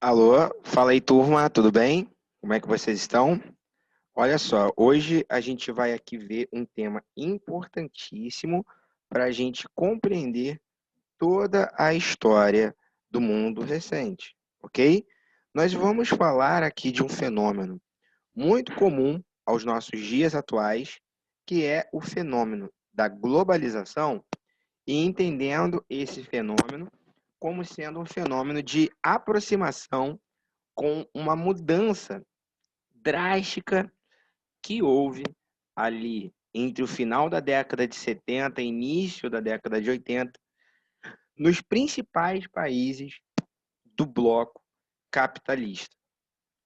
Alô, fala aí turma, tudo bem? Como é que vocês estão? Olha só, hoje a gente vai aqui ver um tema importantíssimo para a gente compreender toda a história do mundo recente, ok? Nós vamos falar aqui de um fenômeno muito comum aos nossos dias atuais, que é o fenômeno da globalização, e entendendo esse fenômeno como sendo um fenômeno de aproximação com uma mudança drástica que houve ali entre o final da década de 70 e início da década de 80, nos principais países do bloco capitalista,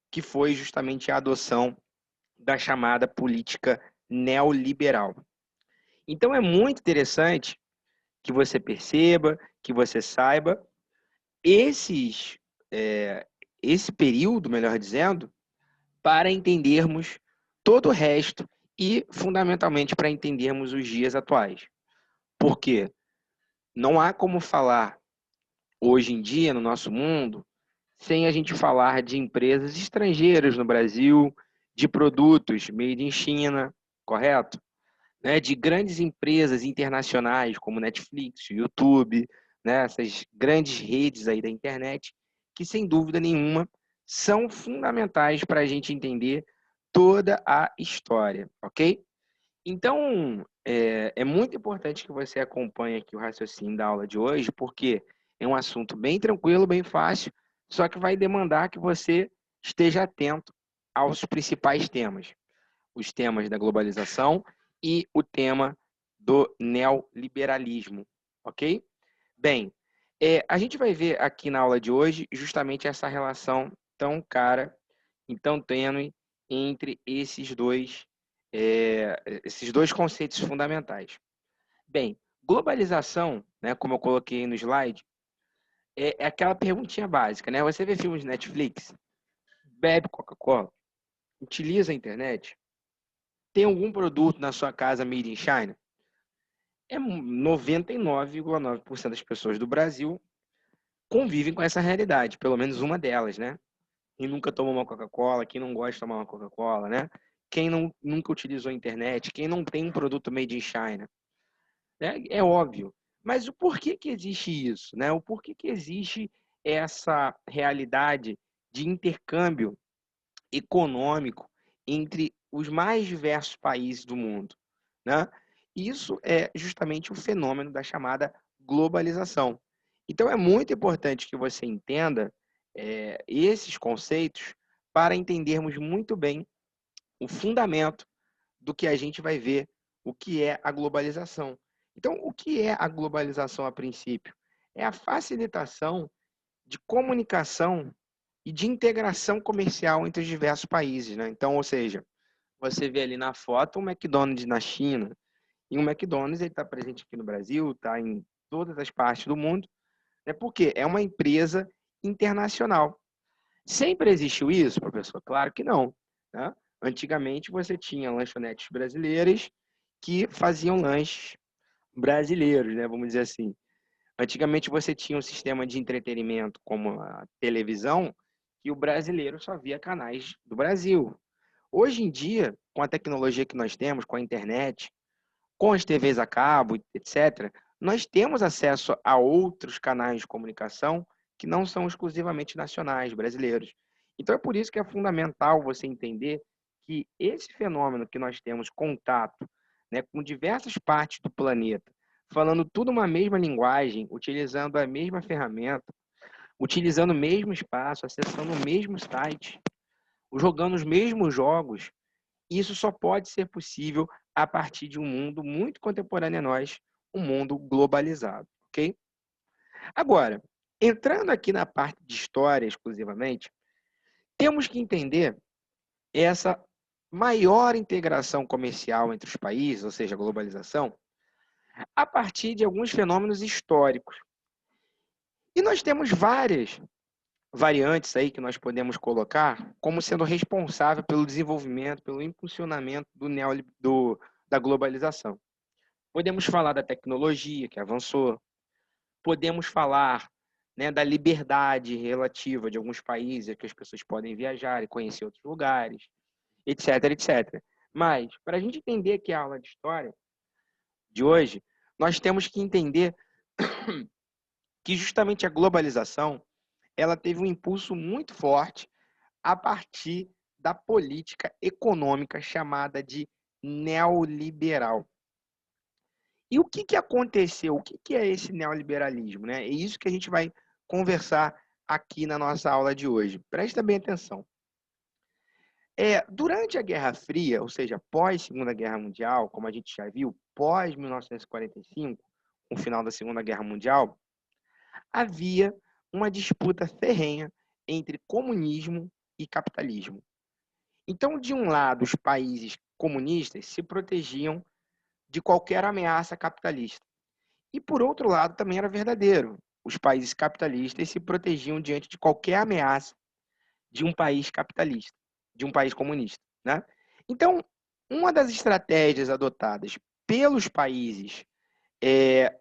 que foi justamente a adoção da chamada política neoliberal. Então é muito interessante que você perceba, que você saiba esses, esse período, melhor dizendo, para entendermos todo o resto e, fundamentalmente, para entendermos os dias atuais. Porque não há como falar hoje em dia, no nosso mundo, sem a gente falar de empresas estrangeiras no Brasil, de produtos made in China, correto? Né? De grandes empresas internacionais como Netflix, YouTube, né? Essas grandes redes aí da internet, que sem dúvida nenhuma são fundamentais para a gente entender toda a história, ok? Então, é muito importante que você acompanhe aqui o raciocínio da aula de hoje, porque é um assunto bem tranquilo, bem fácil, só que vai demandar que você esteja atento aos principais temas, os temas da globalização e o tema do neoliberalismo, ok? Bem, a gente vai ver aqui na aula de hoje justamente essa relação tão cara e tão tênue entre esses dois conceitos fundamentais. Bem, globalização, né, como eu coloquei no slide, é aquela perguntinha básica, né? Você vê filmes de Netflix, bebe Coca-Cola, utiliza a internet, tem algum produto na sua casa made in China? 99,9% das pessoas do Brasil convivem com essa realidade, pelo menos uma delas, né? Quem nunca tomou uma Coca-Cola, quem não gosta de tomar uma Coca-Cola, né? Quem não, nunca utilizou a internet, quem não tem um produto made in China, né? É óbvio. Mas o porquê que existe isso, né? O porquê que existe essa realidade de intercâmbio econômico entre os mais diversos países do mundo, né? Isso é justamente o fenômeno da chamada globalização. Então, é muito importante que você entenda esses conceitos para entendermos muito bem o fundamento do que a gente vai ver, o que é a globalização. Então, o que é a globalização a princípio? É a facilitação de comunicação e de integração comercial entre os diversos países, né? Então, ou seja, você vê ali na foto um McDonald's na China, e o McDonald's está presente aqui no Brasil, está em todas as partes do mundo, né? Porque é uma empresa internacional. Sempre existiu isso, professor? Claro que não, né? Antigamente você tinha lanchonetes brasileiras que faziam lanches brasileiros, né? Vamos dizer assim. Antigamente você tinha um sistema de entretenimento como a televisão, que o brasileiro só via canais do Brasil. Hoje em dia, com a tecnologia que nós temos, com a internet, com as TVs a cabo, etc., nós temos acesso a outros canais de comunicação que não são exclusivamente nacionais, brasileiros. Então é por isso que é fundamental você entender que esse fenômeno que nós temos contato, né, com diversas partes do planeta, falando tudo uma mesma linguagem, utilizando a mesma ferramenta, utilizando o mesmo espaço, acessando o mesmo site, jogando os mesmos jogos, isso só pode ser possível a partir de um mundo muito contemporâneo a nós, um mundo globalizado, ok? Agora, entrando aqui na parte de história exclusivamente, temos que entender essa maior integração comercial entre os países, ou seja, a globalização, a partir de alguns fenômenos históricos. E nós temos várias variantes aí que nós podemos colocar como sendo responsável pelo desenvolvimento, pelo impulsionamento da globalização. Podemos falar da tecnologia que avançou, podemos falar né, da liberdade relativa de alguns países, que as pessoas podem viajar e conhecer outros lugares, etc, etc. Mas, para a gente entender aqui a aula de história de hoje, nós temos que entender que justamente a globalização ela teve um impulso muito forte a partir da política econômica chamada de neoliberal. E o que aconteceu? O que é esse neoliberalismo, né? É isso que a gente vai conversar aqui na nossa aula de hoje. Presta bem atenção. Durante a Guerra Fria, ou seja, pós-Segunda Guerra Mundial, como a gente já viu, pós-1945, com o final da Segunda Guerra Mundial, havia uma disputa ferrenha entre comunismo e capitalismo. Então, de um lado, os países comunistas se protegiam de qualquer ameaça capitalista. E, por outro lado, também era verdadeiro. Os países capitalistas se protegiam diante de qualquer ameaça de um país capitalista, de um país comunista, né? Então, uma das estratégias adotadas pelos países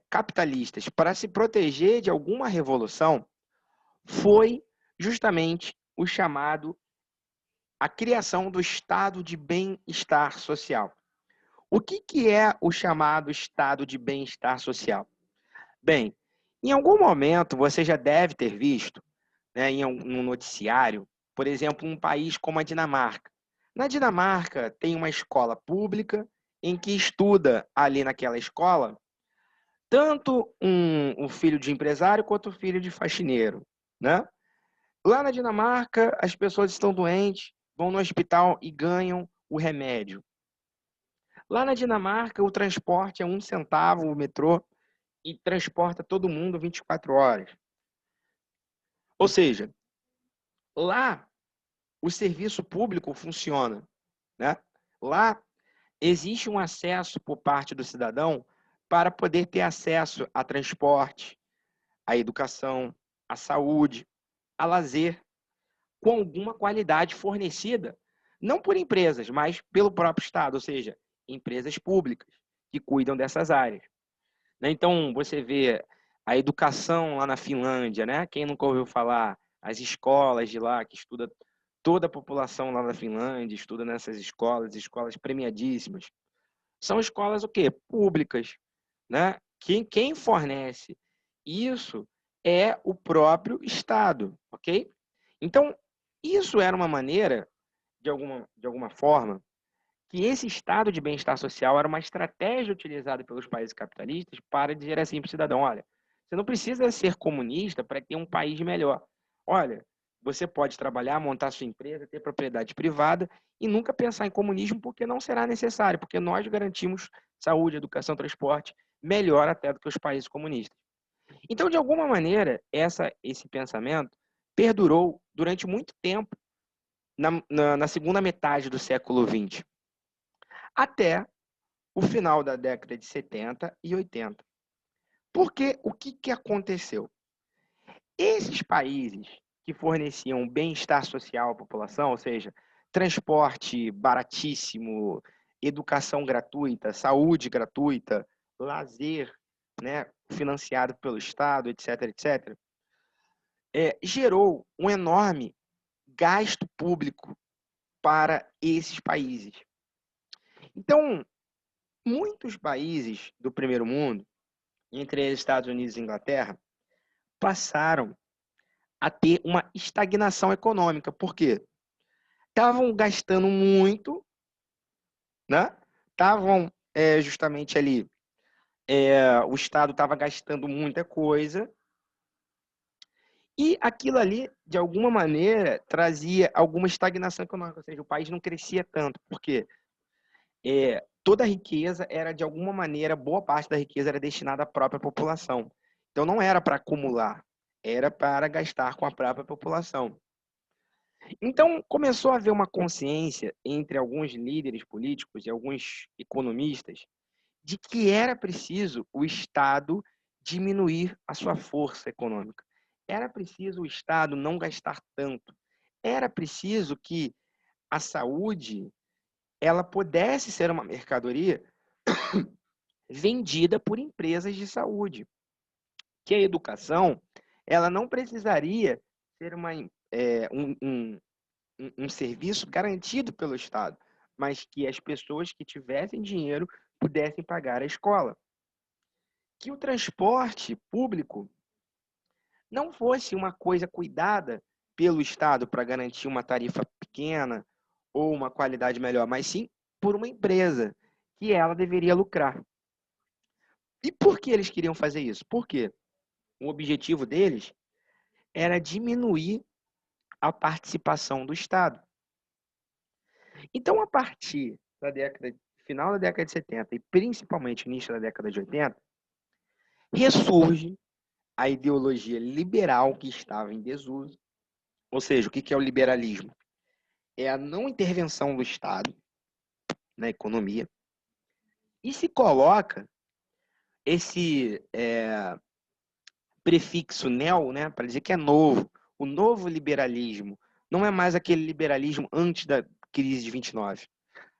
capitalistas para se proteger de alguma revolução foi justamente a criação do estado de bem-estar social. O que é o chamado estado de bem-estar social? Bem, em algum momento você já deve ter visto, né, em um noticiário, por exemplo, um país como a Dinamarca. Na Dinamarca tem uma escola pública em que estuda ali naquela escola tanto um filho de empresário quanto um filho de faxineiro, né? Lá na Dinamarca, as pessoas estão doentes, vão no hospital e ganham o remédio. Lá na Dinamarca, o transporte é 1 centavo, o metrô, e transporta todo mundo 24 horas. Ou seja, lá o serviço público funciona, né? Lá existe um acesso por parte do cidadão para poder ter acesso a transporte, a educação, a saúde, a lazer, com alguma qualidade fornecida, não por empresas, mas pelo próprio Estado, ou seja, empresas públicas que cuidam dessas áreas. Então, você vê a educação lá na Finlândia, né? Quem nunca ouviu falar, as escolas de lá, que estuda toda a população lá na Finlândia, estuda nessas escolas premiadíssimas. São escolas o quê? Públicas, né? Quem fornece isso é o próprio Estado, ok? Então, isso era uma maneira, de alguma forma, que esse estado de bem-estar social era uma estratégia utilizada pelos países capitalistas para dizer assim para o cidadão, olha, você não precisa ser comunista para ter um país melhor. Olha, você pode trabalhar, montar sua empresa, ter propriedade privada e nunca pensar em comunismo porque não será necessário, porque nós garantimos saúde, educação, transporte melhor até do que os países comunistas. Então, de alguma maneira, esse pensamento perdurou durante muito tempo na segunda metade do século XX, até o final da década de 70 e 80. Porque o que aconteceu? Esses países que forneciam bem-estar social à população, ou seja, transporte baratíssimo, educação gratuita, saúde gratuita, lazer, né, financiado pelo Estado, etc., etc., gerou um enorme gasto público para esses países. Então, muitos países do primeiro mundo, entre eles Estados Unidos e Inglaterra, passaram a ter uma estagnação econômica. Por quê? Estavam gastando muito, né? Estavam justamente ali, o Estado estava gastando muita coisa, e aquilo ali, de alguma maneira, trazia alguma estagnação econômica, ou seja, o país não crescia tanto. Por quê? Toda a riqueza era, de alguma maneira, boa parte da riqueza era destinada à própria população. Então, não era para acumular, era para gastar com a própria população. Então, começou a haver uma consciência entre alguns líderes políticos e alguns economistas de que era preciso o Estado diminuir a sua força econômica. Era preciso o Estado não gastar tanto. Era preciso que a saúde ela pudesse ser uma mercadoria vendida por empresas de saúde. Que a educação ela não precisaria ser um serviço garantido pelo Estado, mas que as pessoas que tivessem dinheiro pudessem pagar a escola. Que o transporte público não fosse uma coisa cuidada pelo Estado para garantir uma tarifa pequena ou uma qualidade melhor, mas sim por uma empresa que ela deveria lucrar. E por que eles queriam fazer isso? Porque o objetivo deles era diminuir a participação do Estado. Então, a partir da final da década de 70 e principalmente início da década de 80, ressurge a ideologia liberal que estava em desuso. Ou seja, o que é o liberalismo? É a não intervenção do Estado na economia e se coloca esse prefixo neo, né, para dizer que é novo. O novo liberalismo não é mais aquele liberalismo antes da crise de 29,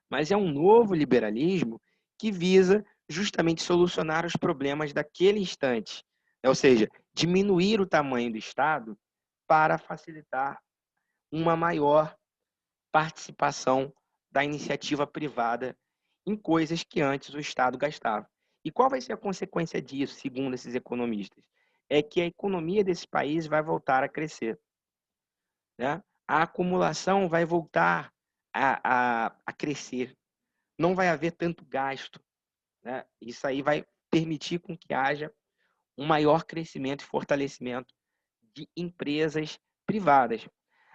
mas é um novo liberalismo que visa justamente solucionar os problemas daquele instante, ou seja, diminuir o tamanho do Estado para facilitar uma maior participação da iniciativa privada em coisas que antes o Estado gastava. E qual vai ser a consequência disso, segundo esses economistas? É que a economia desse país vai voltar a crescer, né? A acumulação vai voltar a crescer. Não vai haver tanto gasto, né? Isso aí vai permitir com que haja um maior crescimento e fortalecimento de empresas privadas.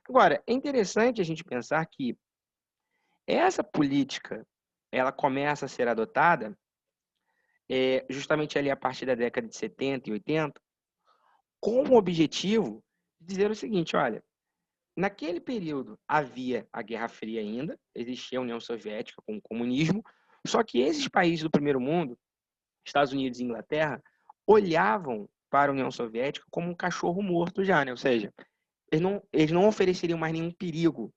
Agora, é interessante a gente pensar que essa política ela começa a ser adotada justamente ali a partir da década de 70 e 80, com o objetivo de dizer o seguinte, olha, naquele período havia a Guerra Fria ainda, existia a União Soviética com o comunismo, só que esses países do primeiro mundo, Estados Unidos e Inglaterra, olhavam para a União Soviética como um cachorro morto já, né? Ou seja, eles não ofereceriam mais nenhum perigo.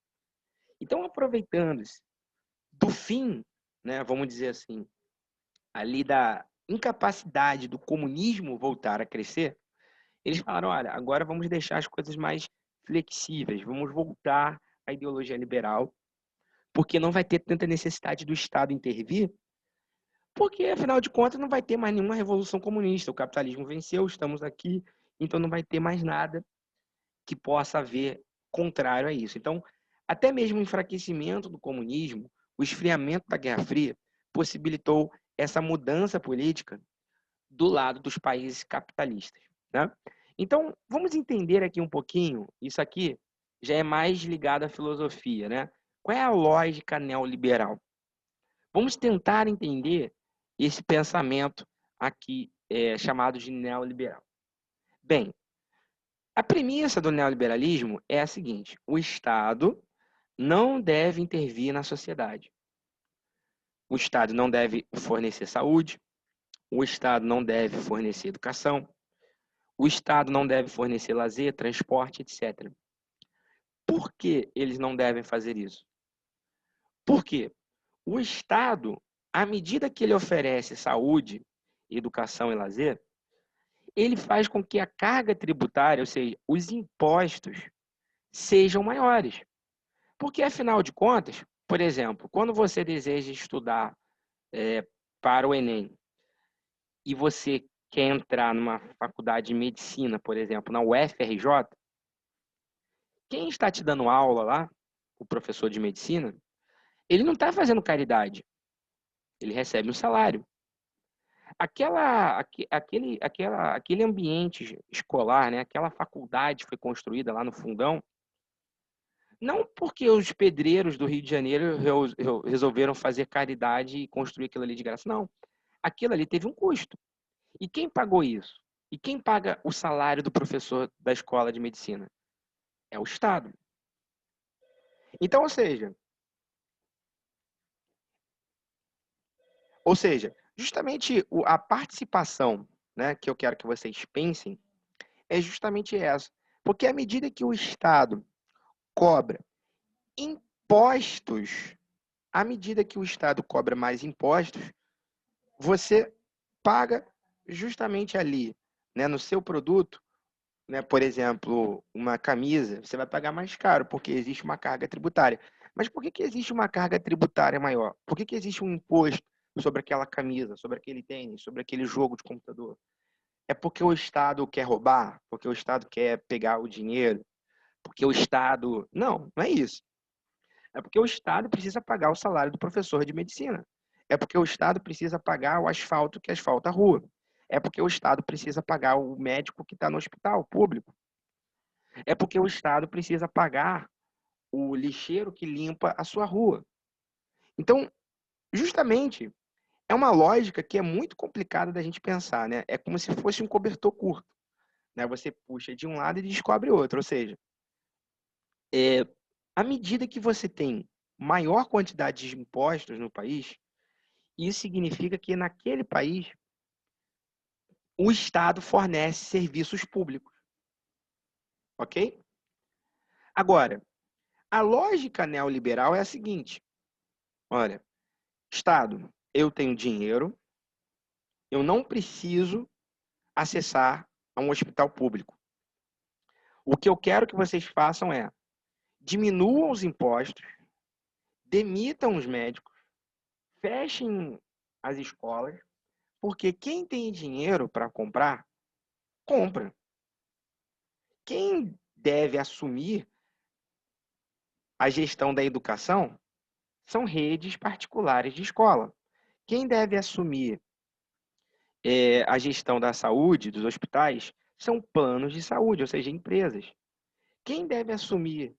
Então, aproveitando-se do fim, né, vamos dizer assim, ali da incapacidade do comunismo voltar a crescer, eles falaram, olha, agora vamos deixar as coisas mais flexíveis, vamos voltar à ideologia liberal, porque não vai ter tanta necessidade do Estado intervir, porque, afinal de contas, não vai ter mais nenhuma revolução comunista. O capitalismo venceu, estamos aqui, então não vai ter mais nada que possa haver contrário a isso. Então, até mesmo o enfraquecimento do comunismo, o esfriamento da Guerra Fria, possibilitou essa mudança política do lado dos países capitalistas, né? Então, vamos entender aqui um pouquinho, isso aqui já é mais ligado à filosofia, né? Qual é a lógica neoliberal? Vamos tentar entender esse pensamento aqui chamado de neoliberal. Bem, a premissa do neoliberalismo é a seguinte: o Estado não deve intervir na sociedade. O Estado não deve fornecer saúde, o Estado não deve fornecer educação, o Estado não deve fornecer lazer, transporte, etc. Por que eles não devem fazer isso? Porque o Estado, à medida que ele oferece saúde, educação e lazer, ele faz com que a carga tributária, ou seja, os impostos, sejam maiores. Porque, afinal de contas, por exemplo, quando você deseja estudar para o Enem e você quer entrar numa faculdade de medicina, por exemplo, na UFRJ, quem está te dando aula lá, o professor de medicina, ele não está fazendo caridade, ele recebe um salário. Aquele ambiente escolar, né, aquela faculdade foi construída lá no fundão, não porque os pedreiros do Rio de Janeiro resolveram fazer caridade e construir aquilo ali de graça, não. Aquilo ali teve um custo. E quem pagou isso? E quem paga o salário do professor da escola de medicina? É o Estado. Então, justamente a participação, né, que eu quero que vocês pensem é justamente essa. Porque à medida que o Estado cobra impostos, à medida que o Estado cobra mais impostos, você paga justamente ali, né, no seu produto, né, por exemplo, uma camisa, você vai pagar mais caro, porque existe uma carga tributária. Mas por que que existe uma carga tributária maior? Por que que existe um imposto sobre aquela camisa, sobre aquele tênis, sobre aquele jogo de computador? É porque o Estado quer roubar? Porque o Estado quer pegar o dinheiro? Porque o Estado. Não, não é isso. É porque o Estado precisa pagar o salário do professor de medicina. É porque o Estado precisa pagar o asfalto que asfalta a rua. É porque o Estado precisa pagar o médico que está no hospital público. É porque o Estado precisa pagar o lixeiro que limpa a sua rua. Então, justamente, é uma lógica que é muito complicada da gente pensar, né? É como se fosse um cobertor curto, né? Você puxa de um lado e descobre outro. Ou seja, à medida que você tem maior quantidade de impostos no país, isso significa que naquele país o Estado fornece serviços públicos, ok? Agora, a lógica neoliberal é a seguinte: olha, Estado, eu tenho dinheiro, eu não preciso acessar a um hospital público. O que eu quero que vocês façam é diminuam os impostos, demitam os médicos, fechem as escolas, porque quem tem dinheiro para comprar, compra. Quem deve assumir a gestão da educação são redes particulares de escola. Quem deve assumir a gestão da saúde, dos hospitais, são planos de saúde, ou seja, empresas. Quem deve assumir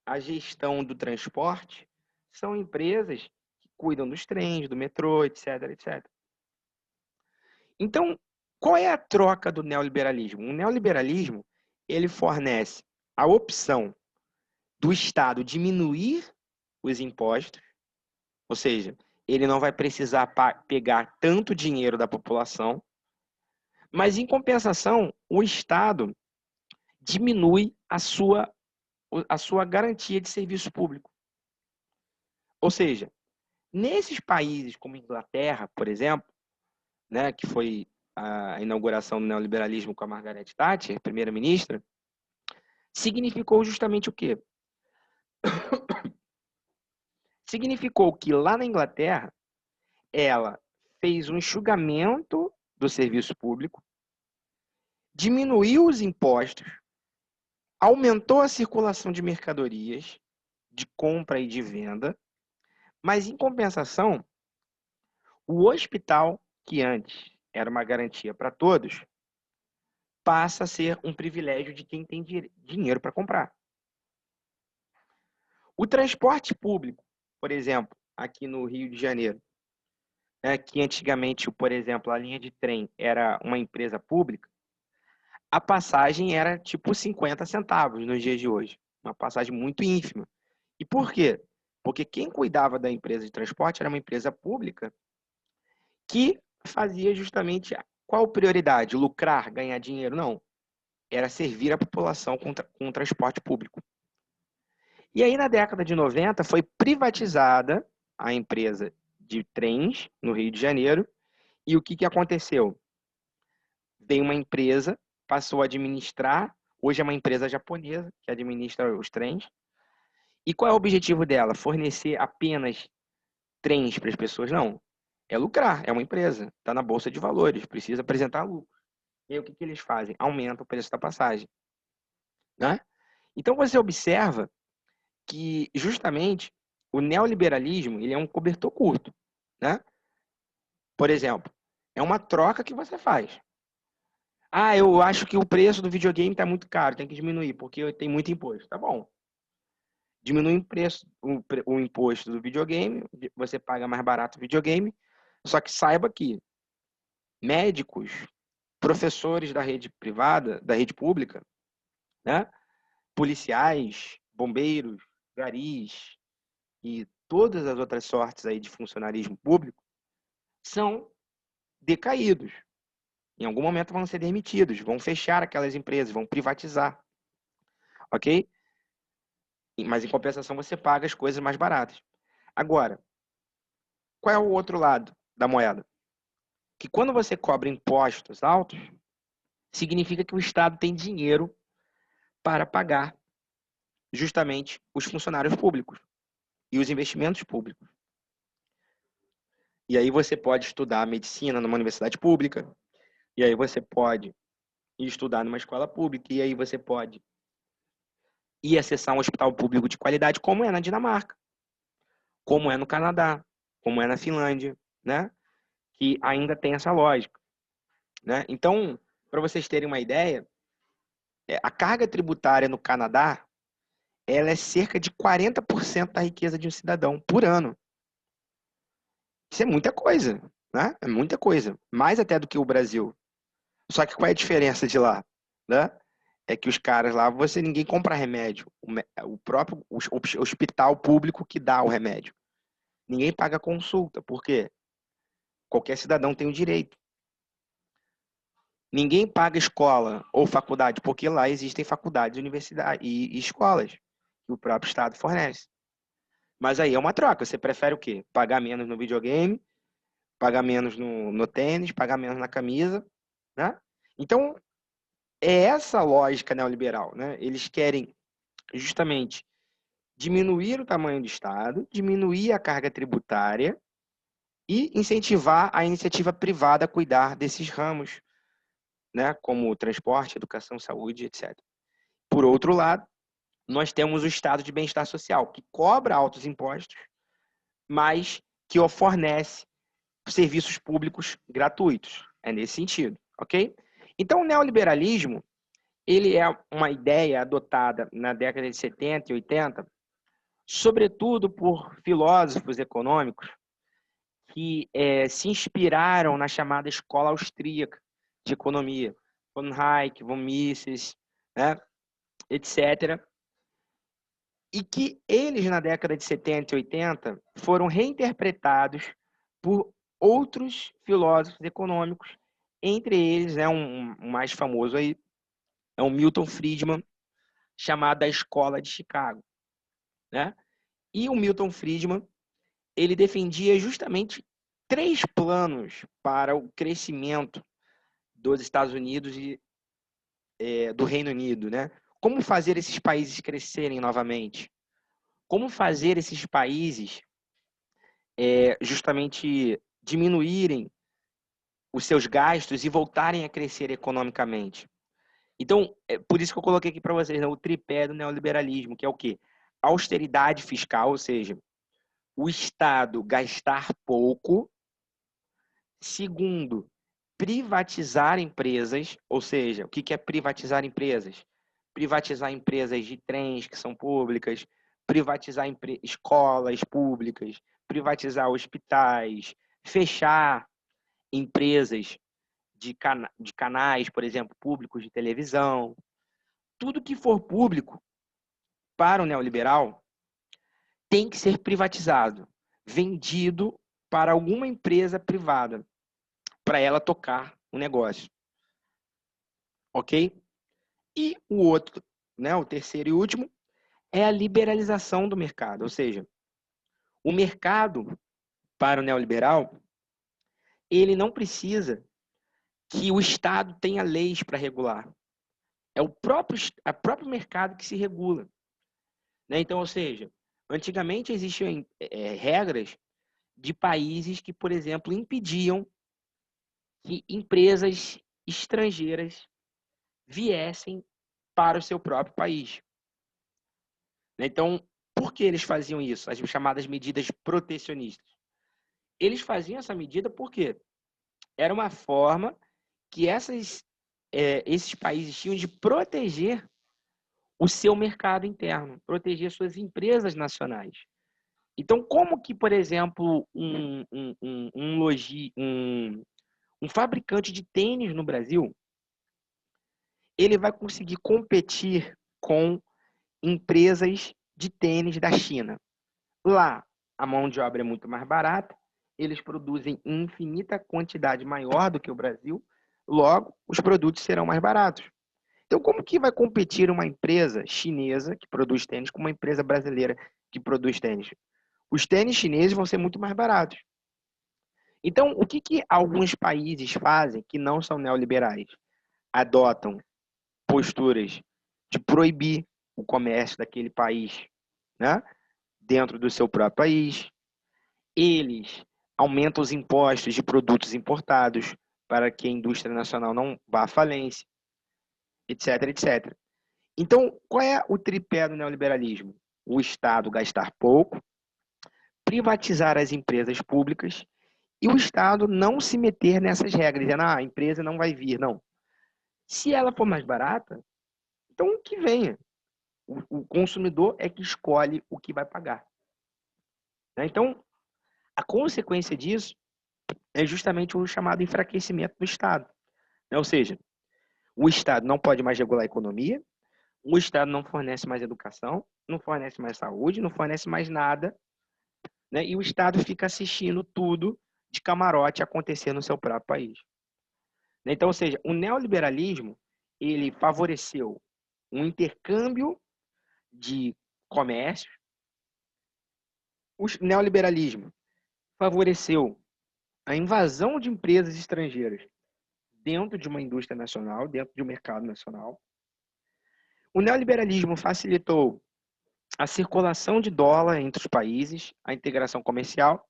a gestão do transporte são empresas que cuidam dos trens, do metrô, etc, etc. Então, qual é a troca do neoliberalismo? O neoliberalismo, ele fornece a opção do Estado diminuir os impostos, ou seja, ele não vai precisar pegar tanto dinheiro da população, mas em compensação, o Estado diminui a sua garantia de serviço público. Ou seja, nesses países como Inglaterra, por exemplo, né, que foi a inauguração do neoliberalismo com a Margaret Thatcher, primeira-ministra, significou justamente o quê? Significou que lá na Inglaterra, ela fez um enxugamento do serviço público, diminuiu os impostos, aumentou a circulação de mercadorias, de compra e de venda, mas em compensação, o hospital, que antes era uma garantia para todos, passa a ser um privilégio de quem tem dinheiro para comprar. O transporte público, por exemplo, aqui no Rio de Janeiro, que antigamente, por exemplo, a linha de trem era uma empresa pública, a passagem era tipo 50 centavos nos dias de hoje. Uma passagem muito ínfima. E por quê? Porque quem cuidava da empresa de transporte era uma empresa pública que fazia justamente qual prioridade? Lucrar, ganhar dinheiro? Não. Era servir a população com o transporte público. E aí, na década de 90, foi privatizada a empresa de trens no Rio de Janeiro. E o que, que aconteceu? Veio uma empresa, passou a administrar, hoje é uma empresa japonesa que administra os trens. E qual é o objetivo dela? Fornecer apenas trens para as pessoas? Não. É lucrar, é uma empresa, está na bolsa de valores, precisa apresentar lucro. E aí o que, que eles fazem? Aumenta o preço da passagem. Né? Então você observa que justamente o neoliberalismo ele é um cobertor curto. Né? Por exemplo, é uma troca que você faz. Ah, eu acho que o preço do videogame está muito caro, tem que diminuir, porque tem muito imposto. Tá bom. Diminui o imposto do videogame, você paga mais barato o videogame, só que saiba que médicos, professores da rede privada, da rede pública, né? Policiais, bombeiros, garis e todas as outras sortes aí de funcionarismo público são decaídos. Em algum momento vão ser demitidos, vão fechar aquelas empresas, vão privatizar, ok? Mas em compensação você paga as coisas mais baratas. Agora, qual é o outro lado da moeda? Que quando você cobra impostos altos, significa que o Estado tem dinheiro para pagar justamente os funcionários públicos e os investimentos públicos. E aí você pode estudar medicina numa universidade pública, e aí você pode ir estudar numa escola pública, e aí você pode ir acessar um hospital público de qualidade, como é na Dinamarca, como é no Canadá, como é na Finlândia, né? Que ainda tem essa lógica, né? Então, para vocês terem uma ideia, a carga tributária no Canadá, ela é cerca de 40% da riqueza de um cidadão por ano. Isso é muita coisa, né? É muita coisa, mais até do que o Brasil. Só que qual é a diferença de lá, né? É que os caras lá, ninguém compra remédio. O próprio hospital público que dá o remédio. Ninguém paga consulta, por quê? Qualquer cidadão tem o direito. Ninguém paga escola ou faculdade, porque lá existem faculdades, universidades e escolas que o próprio Estado fornece. Mas aí é uma troca. Você prefere o quê? Pagar menos no videogame, pagar menos no tênis, pagar menos na camisa, né? Então, é essa lógica neoliberal, né? Eles querem justamente diminuir o tamanho do Estado, diminuir a carga tributária e incentivar a iniciativa privada a cuidar desses ramos, né? Como transporte, educação, saúde, etc. Por outro lado, nós temos o Estado de bem-estar social, que cobra altos impostos, mas que fornece serviços públicos gratuitos. É nesse sentido, ok? Então, o neoliberalismo, ele é uma ideia adotada na década de 70 e 80, sobretudo por filósofos econômicos que se inspiraram na chamada escola austríaca de economia, von Hayek, von Mises, né, etc. E que eles, na década de 70 e 80, foram reinterpretados por outros filósofos econômicos, entre eles, um mais famoso aí, é o Milton Friedman, chamado a Escola de Chicago, né? E o Milton Friedman, ele defendia justamente 3 planos para o crescimento dos Estados Unidos e do Reino Unido, né? Como fazer esses países crescerem novamente? Como fazer esses países justamente diminuírem os seus gastos e voltarem a crescer economicamente? Então, é por isso que eu coloquei aqui para vocês, né, o tripé do neoliberalismo, que é o quê? Austeridade fiscal, ou seja, o Estado gastar pouco. Segundo, privatizar empresas, ou seja, o que é privatizar empresas? Privatizar empresas de trens que são públicas, privatizar escolas públicas, privatizar hospitais, fechar empresas de canais, por exemplo, públicos de televisão. Tudo que for público para o neoliberal tem que ser privatizado, vendido para alguma empresa privada, para ela tocar o negócio. Ok? E o outro, né, o terceiro e último, é a liberalização do mercado. Ou seja, o mercado, para o neoliberal, ele não precisa que o Estado tenha leis para regular. É o próprio mercado que se regula. Né? Então, ou seja, antigamente existiam regras de países que, por exemplo, impediam que empresas estrangeiras viessem para o seu próprio país. Então, por que eles faziam isso? As chamadas medidas protecionistas. Eles faziam essa medida porque era uma forma que esses países tinham de proteger o seu mercado interno, proteger suas empresas nacionais. Então, como que, por exemplo, um fabricante de tênis no Brasil, ele vai conseguir competir com empresas de tênis da China? Lá, a mão de obra é muito mais barata, eles produzem em infinita quantidade maior do que o Brasil, logo, os produtos serão mais baratos. Então, como que vai competir uma empresa chinesa que produz tênis com uma empresa brasileira que produz tênis? Os tênis chineses vão ser muito mais baratos. Então, o que alguns países fazem que não são neoliberais? adotam posturas de proibir o comércio daquele país, né, dentro do seu próprio país. Eles aumentam os impostos de produtos importados para que a indústria nacional não vá à falência, etc, etc. Então, qual é o tripé do neoliberalismo? O Estado gastar pouco, privatizar as empresas públicas e o Estado não se meter nessas regras, dizendo, a empresa não vai vir, não. Se ela for mais barata, então que venha. O consumidor é que escolhe o que vai pagar. Então, a consequência disso é justamente o chamado enfraquecimento do Estado. Ou seja, o Estado não pode mais regular a economia, o Estado não fornece mais educação, não fornece mais saúde, não fornece mais nada, né? E o Estado fica assistindo tudo de camarote acontecer no seu próprio país. Então, ou seja, o neoliberalismo ele favoreceu um intercâmbio de comércio. O neoliberalismo favoreceu a invasão de empresas estrangeiras dentro de uma indústria nacional, dentro de um mercado nacional. O neoliberalismo facilitou a circulação de dólar entre os países, a integração comercial.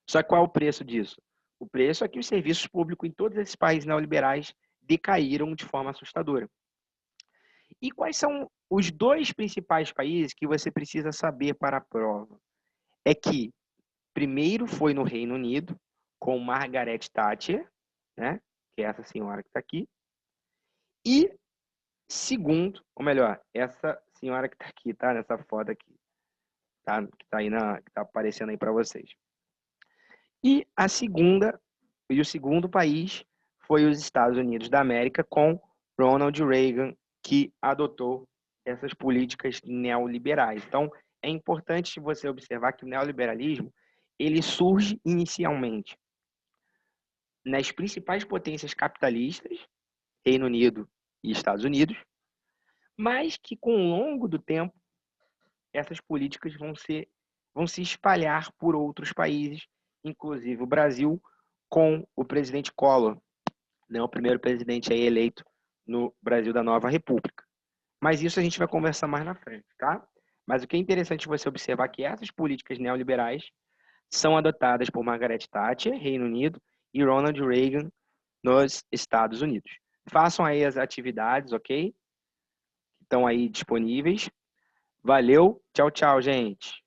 Só que qual é o preço disso? O preço é que os serviços públicos em todos esses países neoliberais decaíram de forma assustadora. E quais são os dois principais países que você precisa saber para a prova? É que primeiro foi no Reino Unido, com Margaret Thatcher, né? Que é essa senhora que está aqui. E segundo, ou melhor, essa senhora que está aqui, tá? Nessa foto aqui, tá? Que está aí que tá aparecendo aí para vocês. E o segundo país foi os Estados Unidos da América, com Ronald Reagan, que adotou essas políticas neoliberais. Então, é importante você observar que o neoliberalismo ele surge inicialmente nas principais potências capitalistas, Reino Unido e Estados Unidos, mas que com o longo do tempo essas políticas vão se espalhar por outros países, inclusive o Brasil, com o presidente Collor, né, o primeiro presidente aí eleito no Brasil da Nova República. Mas isso a gente vai conversar mais na frente, tá? Mas o que é interessante você observar é que essas políticas neoliberais são adotadas por Margaret Thatcher, Reino Unido, e Ronald Reagan, nos Estados Unidos. Façam aí as atividades, ok? Estão aí disponíveis. Valeu, tchau, tchau, gente.